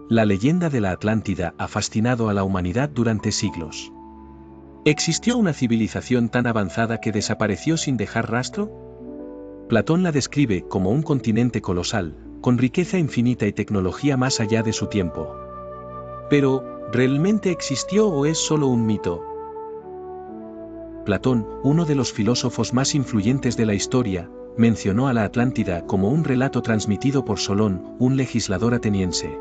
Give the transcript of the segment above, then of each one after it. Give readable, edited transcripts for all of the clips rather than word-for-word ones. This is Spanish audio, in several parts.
La leyenda de la Atlántida ha fascinado a la humanidad durante siglos. ¿Existió una civilización tan avanzada que desapareció sin dejar rastro? Platón la describe como un continente colosal, con riqueza infinita y tecnología más allá de su tiempo. Pero, ¿realmente existió o es solo un mito? Platón, uno de los filósofos más influyentes de la historia, mencionó a la Atlántida como un relato transmitido por Solón, un legislador ateniense.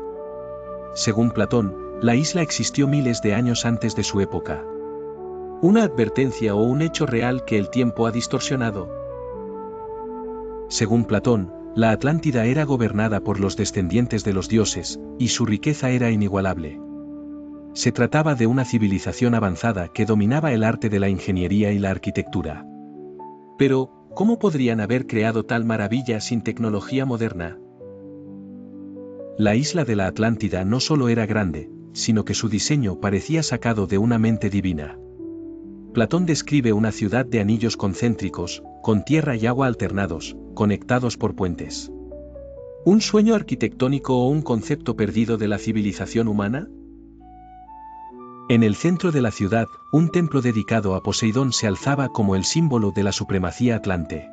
Según Platón, la isla existió miles de años antes de su época. ¿Una advertencia o un hecho real que el tiempo ha distorsionado? Según Platón, la Atlántida era gobernada por los descendientes de los dioses, y su riqueza era inigualable. Se trataba de una civilización avanzada que dominaba el arte de la ingeniería y la arquitectura. Pero, ¿cómo podrían haber creado tal maravilla sin tecnología moderna? La isla de la Atlántida no solo era grande, sino que su diseño parecía sacado de una mente divina. Platón describe una ciudad de anillos concéntricos, con tierra y agua alternados, conectados por puentes. ¿Un sueño arquitectónico o un concepto perdido de la civilización humana? En el centro de la ciudad, un templo dedicado a Poseidón se alzaba como el símbolo de la supremacía atlante.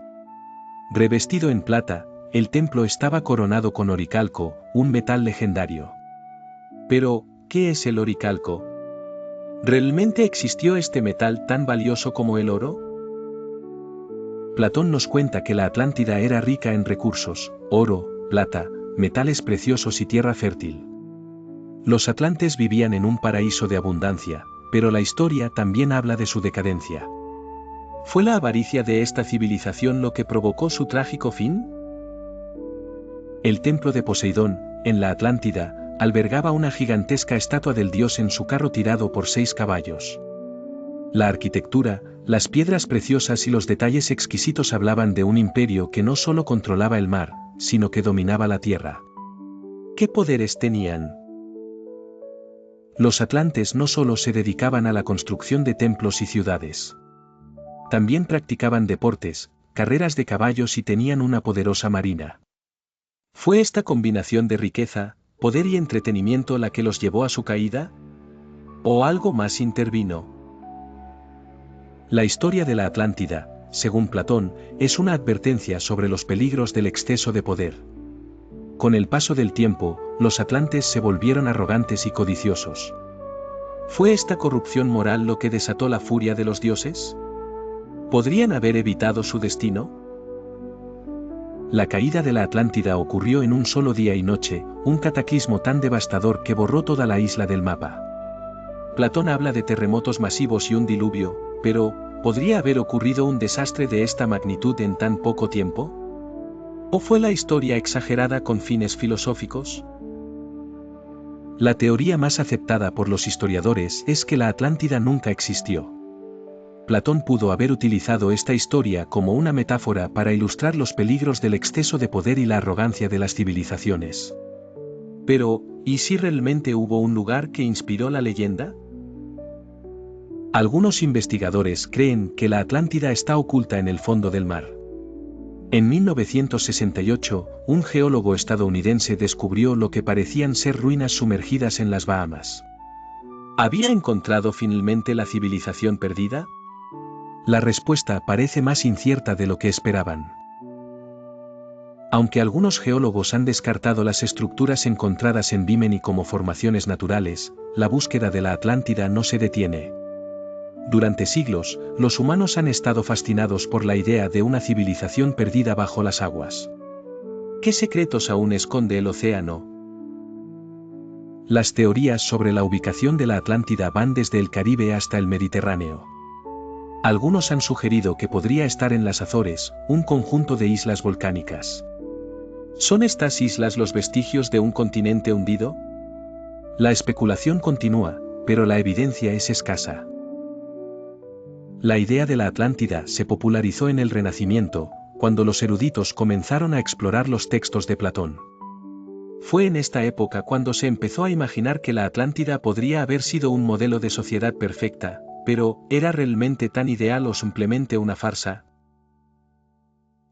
Revestido en plata, el templo estaba coronado con oricalco, un metal legendario. Pero, ¿qué es el oricalco? ¿Realmente existió este metal tan valioso como el oro? Platón nos cuenta que la Atlántida era rica en recursos, oro, plata, metales preciosos y tierra fértil. Los atlantes vivían en un paraíso de abundancia, pero la historia también habla de su decadencia. ¿Fue la avaricia de esta civilización lo que provocó su trágico fin? El templo de Poseidón, en la Atlántida, albergaba una gigantesca estatua del dios en su carro tirado por 6 caballos. La arquitectura, las piedras preciosas y los detalles exquisitos hablaban de un imperio que no solo controlaba el mar, sino que dominaba la tierra. ¿Qué poderes tenían? Los atlantes no solo se dedicaban a la construcción de templos y ciudades. También practicaban deportes, carreras de caballos y tenían una poderosa marina. ¿Fue esta combinación de riqueza, poder y entretenimiento la que los llevó a su caída? ¿O algo más intervino? La historia de la Atlántida, según Platón, es una advertencia sobre los peligros del exceso de poder. Con el paso del tiempo, los atlantes se volvieron arrogantes y codiciosos. ¿Fue esta corrupción moral lo que desató la furia de los dioses? ¿Podrían haber evitado su destino? La caída de la Atlántida ocurrió en un solo día y noche, un cataclismo tan devastador que borró toda la isla del mapa. Platón habla de terremotos masivos y un diluvio, pero, ¿podría haber ocurrido un desastre de esta magnitud en tan poco tiempo? ¿O fue la historia exagerada con fines filosóficos? La teoría más aceptada por los historiadores es que la Atlántida nunca existió. Platón pudo haber utilizado esta historia como una metáfora para ilustrar los peligros del exceso de poder y la arrogancia de las civilizaciones. Pero, ¿y si realmente hubo un lugar que inspiró la leyenda? Algunos investigadores creen que la Atlántida está oculta en el fondo del mar. En 1968, un geólogo estadounidense descubrió lo que parecían ser ruinas sumergidas en las Bahamas. ¿Había encontrado finalmente la civilización perdida? La respuesta parece más incierta de lo que esperaban. Aunque algunos geólogos han descartado las estructuras encontradas en Bimini como formaciones naturales, la búsqueda de la Atlántida no se detiene. Durante siglos, los humanos han estado fascinados por la idea de una civilización perdida bajo las aguas. ¿Qué secretos aún esconde el océano? Las teorías sobre la ubicación de la Atlántida van desde el Caribe hasta el Mediterráneo. Algunos han sugerido que podría estar en las Azores, un conjunto de islas volcánicas. ¿Son estas islas los vestigios de un continente hundido? La especulación continúa, pero la evidencia es escasa. La idea de la Atlántida se popularizó en el Renacimiento, cuando los eruditos comenzaron a explorar los textos de Platón. Fue en esta época cuando se empezó a imaginar que la Atlántida podría haber sido un modelo de sociedad perfecta, pero ¿era realmente tan ideal o simplemente una farsa?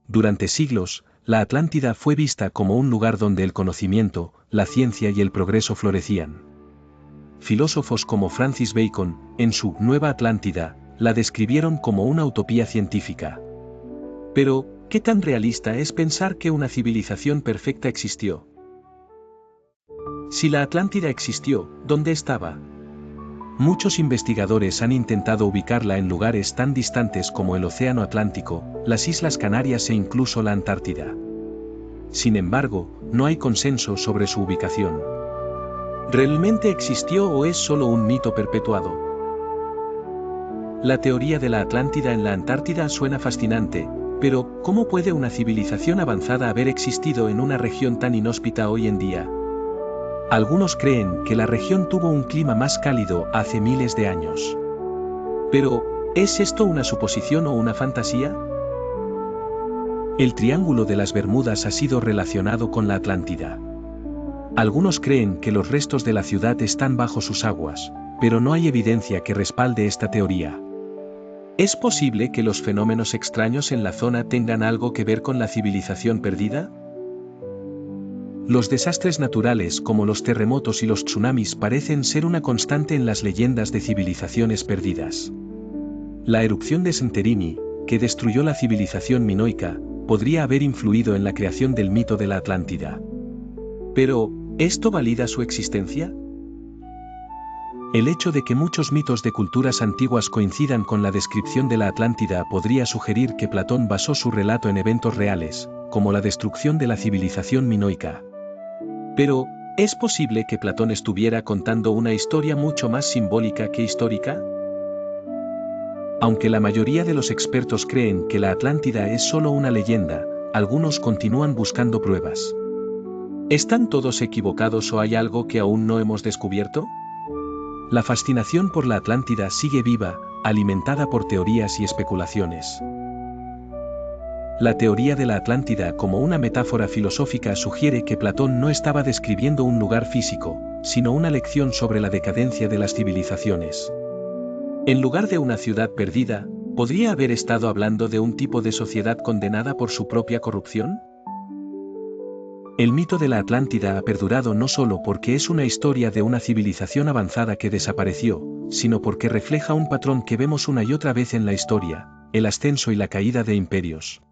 Durante siglos, la Atlántida fue vista como un lugar donde el conocimiento, la ciencia y el progreso florecían. Filósofos como Francis Bacon, en su Nueva Atlántida, la describieron como una utopía científica. Pero, ¿qué tan realista es pensar que una civilización perfecta existió? Si la Atlántida existió, ¿dónde estaba? Muchos investigadores han intentado ubicarla en lugares tan distantes como el Océano Atlántico, las Islas Canarias e incluso la Antártida. Sin embargo, no hay consenso sobre su ubicación. ¿Realmente existió o es solo un mito perpetuado? La teoría de la Atlántida en la Antártida suena fascinante, pero ¿cómo puede una civilización avanzada haber existido en una región tan inhóspita hoy en día? Algunos creen que la región tuvo un clima más cálido hace miles de años. Pero, ¿es esto una suposición o una fantasía? El Triángulo de las Bermudas ha sido relacionado con la Atlántida. Algunos creen que los restos de la ciudad están bajo sus aguas, pero no hay evidencia que respalde esta teoría. ¿Es posible que los fenómenos extraños en la zona tengan algo que ver con la civilización perdida? Los desastres naturales como los terremotos y los tsunamis parecen ser una constante en las leyendas de civilizaciones perdidas. La erupción de Santorini, que destruyó la civilización minoica, podría haber influido en la creación del mito de la Atlántida. Pero, ¿esto valida su existencia? El hecho de que muchos mitos de culturas antiguas coincidan con la descripción de la Atlántida podría sugerir que Platón basó su relato en eventos reales, como la destrucción de la civilización minoica. Pero, ¿es posible que Platón estuviera contando una historia mucho más simbólica que histórica? Aunque la mayoría de los expertos creen que la Atlántida es solo una leyenda, algunos continúan buscando pruebas. ¿Están todos equivocados o hay algo que aún no hemos descubierto? La fascinación por la Atlántida sigue viva, alimentada por teorías y especulaciones. La teoría de la Atlántida como una metáfora filosófica sugiere que Platón no estaba describiendo un lugar físico, sino una lección sobre la decadencia de las civilizaciones. En lugar de una ciudad perdida, ¿podría haber estado hablando de un tipo de sociedad condenada por su propia corrupción? El mito de la Atlántida ha perdurado no solo porque es una historia de una civilización avanzada que desapareció, sino porque refleja un patrón que vemos una y otra vez en la historia, el ascenso y la caída de imperios.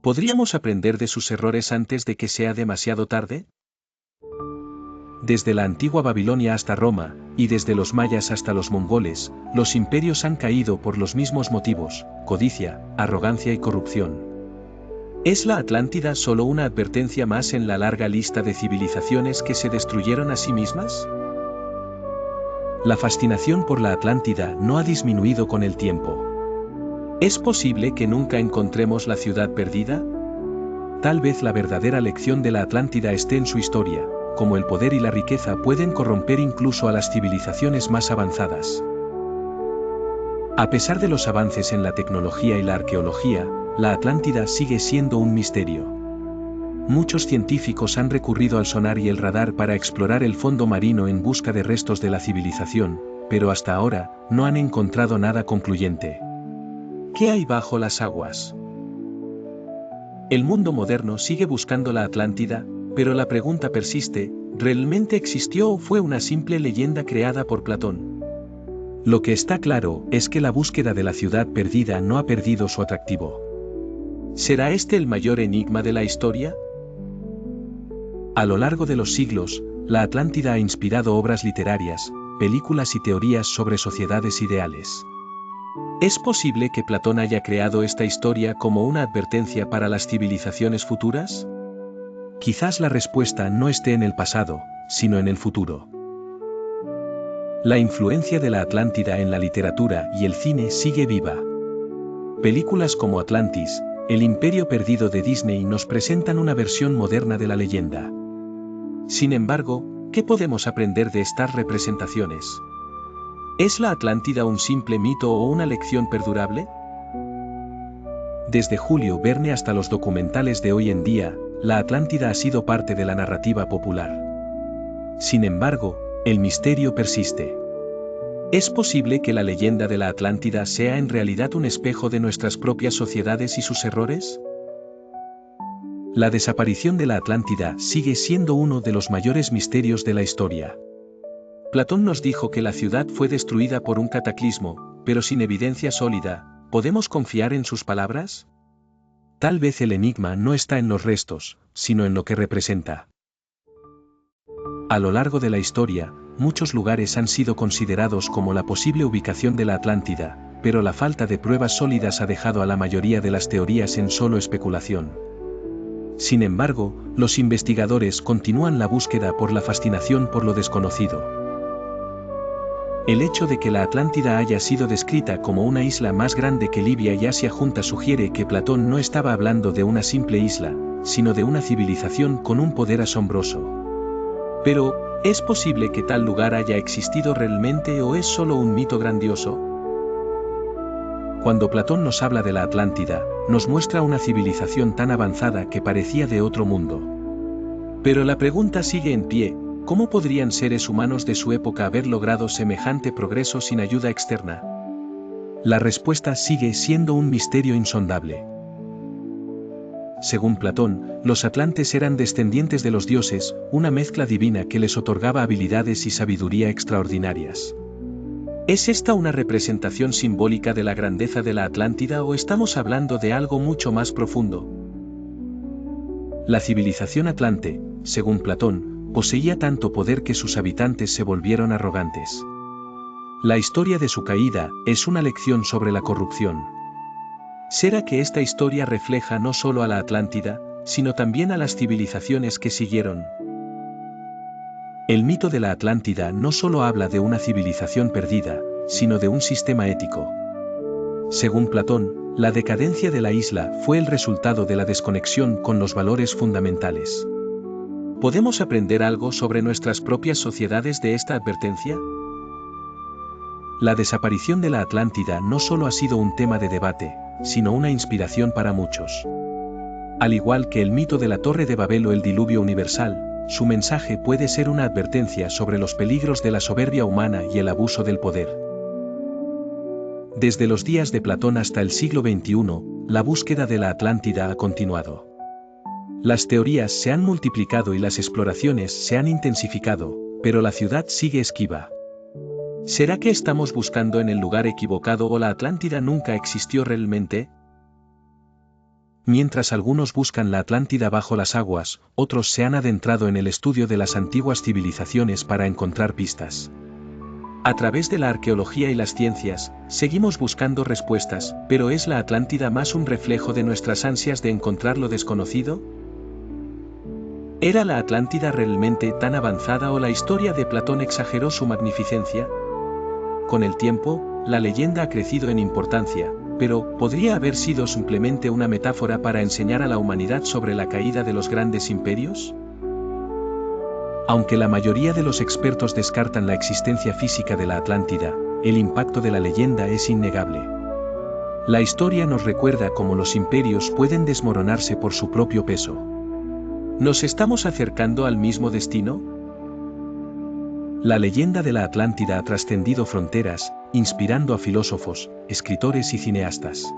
¿Podríamos aprender de sus errores antes de que sea demasiado tarde? Desde la antigua Babilonia hasta Roma, y desde los mayas hasta los mongoles, los imperios han caído por los mismos motivos: codicia, arrogancia y corrupción. ¿Es la Atlántida solo una advertencia más en la larga lista de civilizaciones que se destruyeron a sí mismas? La fascinación por la Atlántida no ha disminuido con el tiempo. ¿Es posible que nunca encontremos la ciudad perdida? Tal vez la verdadera lección de la Atlántida esté en su historia, como el poder y la riqueza pueden corromper incluso a las civilizaciones más avanzadas. A pesar de los avances en la tecnología y la arqueología, la Atlántida sigue siendo un misterio. Muchos científicos han recurrido al sonar y el radar para explorar el fondo marino en busca de restos de la civilización, pero hasta ahora, no han encontrado nada concluyente. ¿Qué hay bajo las aguas? El mundo moderno sigue buscando la Atlántida, pero la pregunta persiste: ¿realmente existió o fue una simple leyenda creada por Platón? Lo que está claro es que la búsqueda de la ciudad perdida no ha perdido su atractivo. ¿Será este el mayor enigma de la historia? A lo largo de los siglos, la Atlántida ha inspirado obras literarias, películas y teorías sobre sociedades ideales. ¿Es posible que Platón haya creado esta historia como una advertencia para las civilizaciones futuras? Quizás la respuesta no esté en el pasado, sino en el futuro. La influencia de la Atlántida en la literatura y el cine sigue viva. Películas como Atlantis, El Imperio Perdido de Disney nos presentan una versión moderna de la leyenda. Sin embargo, ¿qué podemos aprender de estas representaciones? ¿Es la Atlántida un simple mito o una lección perdurable? Desde Julio Verne hasta los documentales de hoy en día, la Atlántida ha sido parte de la narrativa popular. Sin embargo, el misterio persiste. ¿Es posible que la leyenda de la Atlántida sea en realidad un espejo de nuestras propias sociedades y sus errores? La desaparición de la Atlántida sigue siendo uno de los mayores misterios de la historia. Platón nos dijo que la ciudad fue destruida por un cataclismo, pero sin evidencia sólida, ¿podemos confiar en sus palabras? Tal vez el enigma no está en los restos, sino en lo que representa. A lo largo de la historia, muchos lugares han sido considerados como la posible ubicación de la Atlántida, pero la falta de pruebas sólidas ha dejado a la mayoría de las teorías en solo especulación. Sin embargo, los investigadores continúan la búsqueda por la fascinación por lo desconocido. El hecho de que la Atlántida haya sido descrita como una isla más grande que Libia y Asia juntas sugiere que Platón no estaba hablando de una simple isla, sino de una civilización con un poder asombroso. Pero, ¿es posible que tal lugar haya existido realmente o es solo un mito grandioso? Cuando Platón nos habla de la Atlántida, nos muestra una civilización tan avanzada que parecía de otro mundo. Pero la pregunta sigue en pie. ¿Cómo podrían seres humanos de su época haber logrado semejante progreso sin ayuda externa? La respuesta sigue siendo un misterio insondable. Según Platón, los atlantes eran descendientes de los dioses, una mezcla divina que les otorgaba habilidades y sabiduría extraordinarias. ¿Es esta una representación simbólica de la grandeza de la Atlántida o estamos hablando de algo mucho más profundo? La civilización atlante, según Platón, poseía tanto poder que sus habitantes se volvieron arrogantes. La historia de su caída es una lección sobre la corrupción. ¿Será que esta historia refleja no solo a la Atlántida, sino también a las civilizaciones que siguieron? El mito de la Atlántida no solo habla de una civilización perdida, sino de un sistema ético. Según Platón, la decadencia de la isla fue el resultado de la desconexión con los valores fundamentales. ¿Podemos aprender algo sobre nuestras propias sociedades de esta advertencia? La desaparición de la Atlántida no solo ha sido un tema de debate, sino una inspiración para muchos. Al igual que el mito de la Torre de Babel o el diluvio universal, su mensaje puede ser una advertencia sobre los peligros de la soberbia humana y el abuso del poder. Desde los días de Platón hasta el siglo XXI, la búsqueda de la Atlántida ha continuado. Las teorías se han multiplicado y las exploraciones se han intensificado, pero la ciudad sigue esquiva. ¿Será que estamos buscando en el lugar equivocado o la Atlántida nunca existió realmente? Mientras algunos buscan la Atlántida bajo las aguas, otros se han adentrado en el estudio de las antiguas civilizaciones para encontrar pistas. A través de la arqueología y las ciencias, seguimos buscando respuestas, pero ¿es la Atlántida más un reflejo de nuestras ansias de encontrar lo desconocido? ¿Era la Atlántida realmente tan avanzada o la historia de Platón exageró su magnificencia? Con el tiempo, la leyenda ha crecido en importancia, pero ¿podría haber sido simplemente una metáfora para enseñar a la humanidad sobre la caída de los grandes imperios? Aunque la mayoría de los expertos descartan la existencia física de la Atlántida, el impacto de la leyenda es innegable. La historia nos recuerda cómo los imperios pueden desmoronarse por su propio peso. ¿Nos estamos acercando al mismo destino? La leyenda de la Atlántida ha trascendido fronteras, inspirando a filósofos, escritores y cineastas.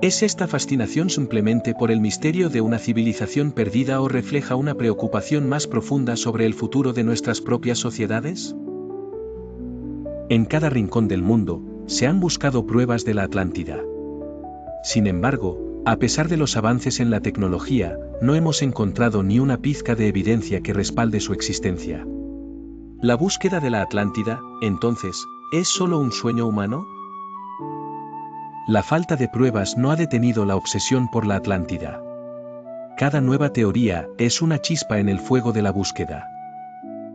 ¿Es esta fascinación simplemente por el misterio de una civilización perdida o refleja una preocupación más profunda sobre el futuro de nuestras propias sociedades? En cada rincón del mundo, se han buscado pruebas de la Atlántida. Sin embargo, a pesar de los avances en la tecnología, no hemos encontrado ni una pizca de evidencia que respalde su existencia. ¿La búsqueda de la Atlántida, entonces, es solo un sueño humano? La falta de pruebas no ha detenido la obsesión por la Atlántida. Cada nueva teoría es una chispa en el fuego de la búsqueda.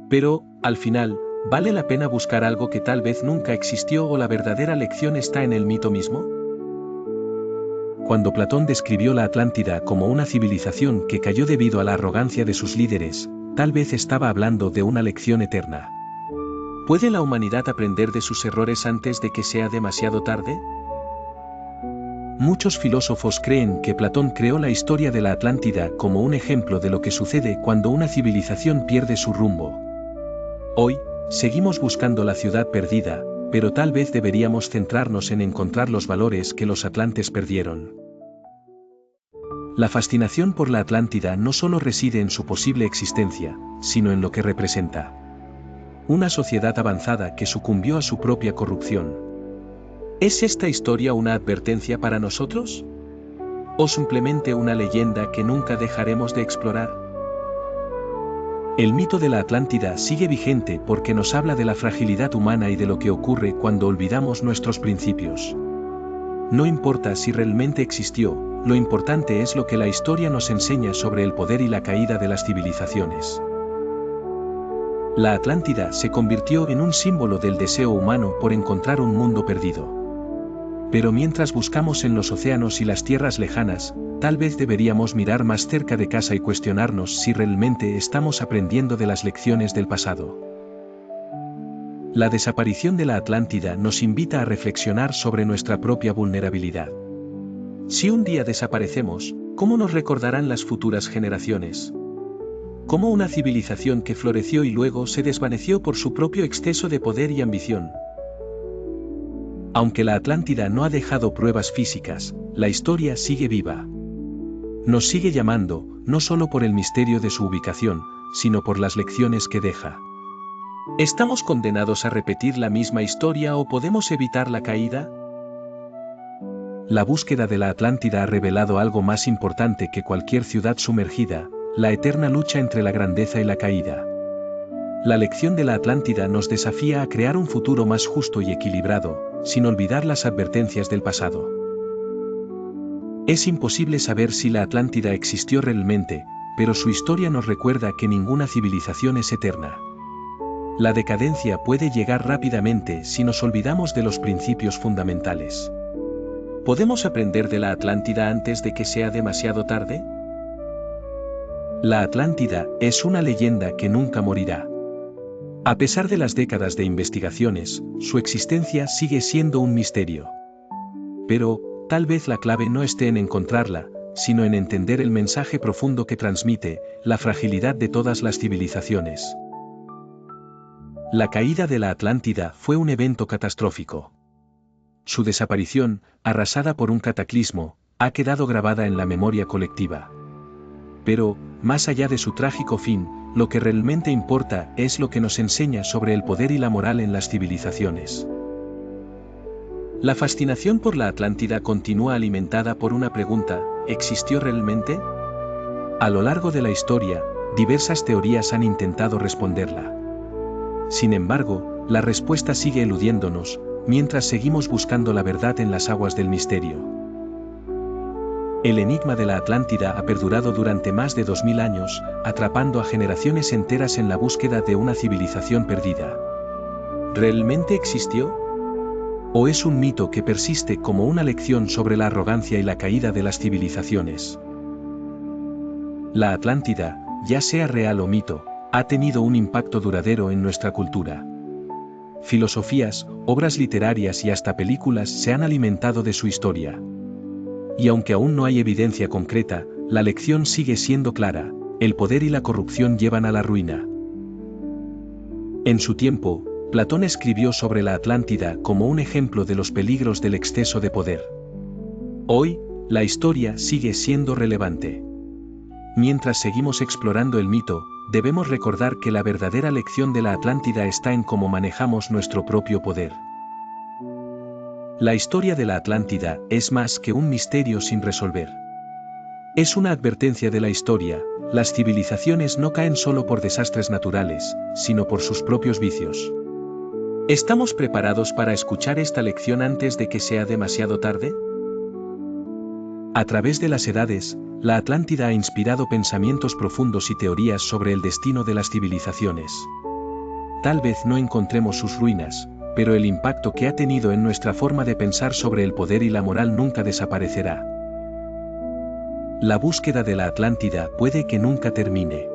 Pero, al final, ¿vale la pena buscar algo que tal vez nunca existió o la verdadera lección está en el mito mismo? Cuando Platón describió la Atlántida como una civilización que cayó debido a la arrogancia de sus líderes, tal vez estaba hablando de una lección eterna. ¿Puede la humanidad aprender de sus errores antes de que sea demasiado tarde? Muchos filósofos creen que Platón creó la historia de la Atlántida como un ejemplo de lo que sucede cuando una civilización pierde su rumbo. Hoy, seguimos buscando la ciudad perdida, pero tal vez deberíamos centrarnos en encontrar los valores que los atlantes perdieron. La fascinación por la Atlántida no solo reside en su posible existencia, sino en lo que representa. Una sociedad avanzada que sucumbió a su propia corrupción. ¿Es esta historia una advertencia para nosotros? ¿O simplemente una leyenda que nunca dejaremos de explorar? El mito de la Atlántida sigue vigente porque nos habla de la fragilidad humana y de lo que ocurre cuando olvidamos nuestros principios. No importa si realmente existió, lo importante es lo que la historia nos enseña sobre el poder y la caída de las civilizaciones. La Atlántida se convirtió en un símbolo del deseo humano por encontrar un mundo perdido. Pero mientras buscamos en los océanos y las tierras lejanas, tal vez deberíamos mirar más cerca de casa y cuestionarnos si realmente estamos aprendiendo de las lecciones del pasado. La desaparición de la Atlántida nos invita a reflexionar sobre nuestra propia vulnerabilidad. Si un día desaparecemos, ¿cómo nos recordarán las futuras generaciones? ¿Cómo una civilización que floreció y luego se desvaneció por su propio exceso de poder y ambición? Aunque la Atlántida no ha dejado pruebas físicas, la historia sigue viva. Nos sigue llamando, no solo por el misterio de su ubicación, sino por las lecciones que deja. ¿Estamos condenados a repetir la misma historia o podemos evitar la caída? La búsqueda de la Atlántida ha revelado algo más importante que cualquier ciudad sumergida, la eterna lucha entre la grandeza y la caída. La lección de la Atlántida nos desafía a crear un futuro más justo y equilibrado, sin olvidar las advertencias del pasado. Es imposible saber si la Atlántida existió realmente, pero su historia nos recuerda que ninguna civilización es eterna. La decadencia puede llegar rápidamente si nos olvidamos de los principios fundamentales. ¿Podemos aprender de la Atlántida antes de que sea demasiado tarde? La Atlántida es una leyenda que nunca morirá. A pesar de las décadas de investigaciones, su existencia sigue siendo un misterio. Pero, tal vez la clave no esté en encontrarla, sino en entender el mensaje profundo que transmite, la fragilidad de todas las civilizaciones. La caída de la Atlántida fue un evento catastrófico. Su desaparición, arrasada por un cataclismo, ha quedado grabada en la memoria colectiva. Pero, más allá de su trágico fin, lo que realmente importa es lo que nos enseña sobre el poder y la moral en las civilizaciones. La fascinación por la Atlántida continúa alimentada por una pregunta: ¿existió realmente? A lo largo de la historia, diversas teorías han intentado responderla. Sin embargo, la respuesta sigue eludiéndonos, mientras seguimos buscando la verdad en las aguas del misterio. El enigma de la Atlántida ha perdurado durante más de 2000 años, atrapando a generaciones enteras en la búsqueda de una civilización perdida. ¿Realmente existió? ¿O es un mito que persiste como una lección sobre la arrogancia y la caída de las civilizaciones? La Atlántida, ya sea real o mito, ha tenido un impacto duradero en nuestra cultura. Filosofías, obras literarias y hasta películas se han alimentado de su historia. Y aunque aún no hay evidencia concreta, la lección sigue siendo clara: el poder y la corrupción llevan a la ruina. En su tiempo, Platón escribió sobre la Atlántida como un ejemplo de los peligros del exceso de poder. Hoy, la historia sigue siendo relevante. Mientras seguimos explorando el mito, debemos recordar que la verdadera lección de la Atlántida está en cómo manejamos nuestro propio poder. La historia de la Atlántida es más que un misterio sin resolver. Es una advertencia de la historia: las civilizaciones no caen solo por desastres naturales, sino por sus propios vicios. ¿Estamos preparados para escuchar esta lección antes de que sea demasiado tarde? A través de las edades, la Atlántida ha inspirado pensamientos profundos y teorías sobre el destino de las civilizaciones. Tal vez no encontremos sus ruinas, pero el impacto que ha tenido en nuestra forma de pensar sobre el poder y la moral nunca desaparecerá. La búsqueda de la Atlántida puede que nunca termine.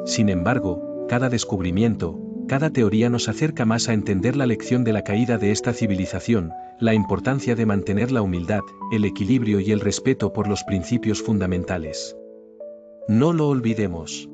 Sin embargo, cada descubrimiento, cada teoría nos acerca más a entender la lección de la caída de esta civilización, la importancia de mantener la humildad, el equilibrio y el respeto por los principios fundamentales. No lo olvidemos.